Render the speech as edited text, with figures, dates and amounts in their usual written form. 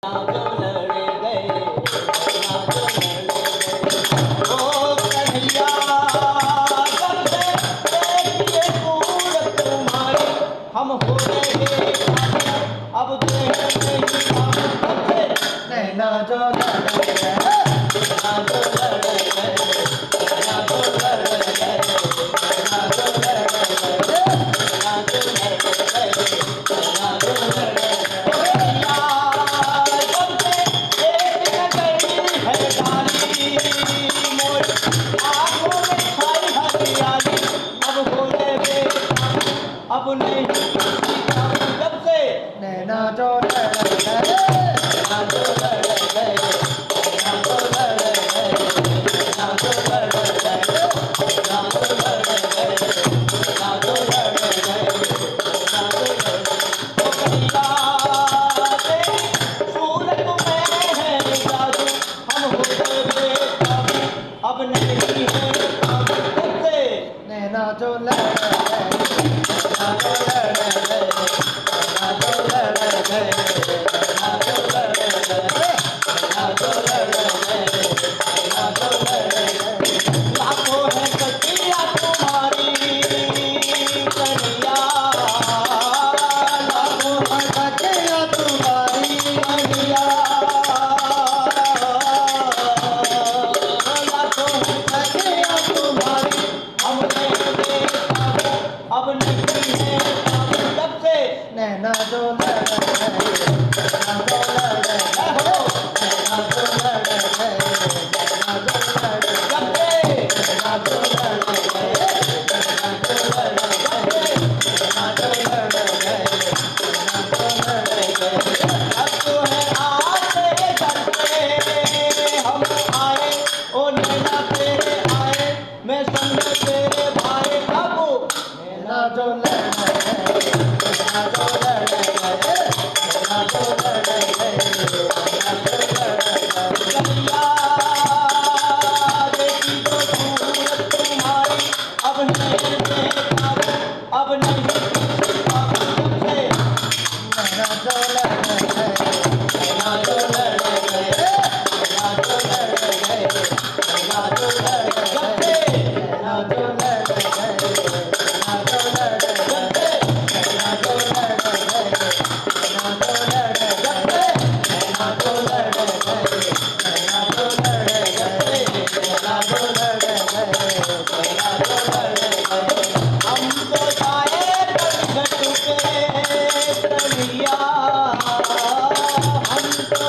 जो लड़ गए ना जो लड़ गए ओ कन्हैया जब से देखिए सूरत तुम्हारी हम हो गए अब देख नहीं पाते नैना जो लड़ गए ना जो लड़ गए ना जो लड़ गए ना जो लड़ गए ना जो लड़ गए ना जो लड़ गए अब नहीं जब से नैना जो लड़ गए नैना जो लड़ गए नैना जो लड़ गए नैना जो लड़ गए नैना जो लड़ गए नैना जो लड़ गए नैना जो लड़ गए ओ कन्हैया तेरी सूरत में है जादू हम हो गए बेकाबू अब नहीं है जब से नैना जो लड़ गए ना जो लड़ गए ना जो लड़ गए ना जो लड़ गए ना जो लड़ गए ना जो लड़ गए लाखों है सखियाँ तुम्हारी कन्हैया लाखों है सखियाँ तुम्हारी कन्हैया लाखों है सखियाँ तुम्हारी हम नहीं देखा अब नहीं है जब से नैना जो लड़ गए नैना जो लड़ गए हो नैना जो लड़ गए नैना जो लड़ गए जब से नैना जो लड़ गए नैना जो लड़ गए नैना जो लड़ गए नैना जो लड़ गए अब तो है आज तेरे दर पे हम आए ओ नैना तेरे आए मैं संग तेरे भाई बाबू नैना जो लड़ गए नैना जो लड़ गए नैना जो लड़ गए नैना जो लड़ गए कन्हैया देखी तो सूरत तुम्हारी अब नहीं बेकाबू अब नहीं किसी काबू जब से नैना जो लड़ गए नैना जो लड़ गए नैना जो लड़ गए नैना जो लड़ गए जब से नैना जो लड़ गए नैना जो लड़ गए नैना जो लड़ गए नैना जो लड़ गए जब से नैना जो लड़ गए नैना जो लड़ गए नैना जो लड़ गए नैना जो लड़ गए हम तो जाए पलघट पे कन्हैया हम तो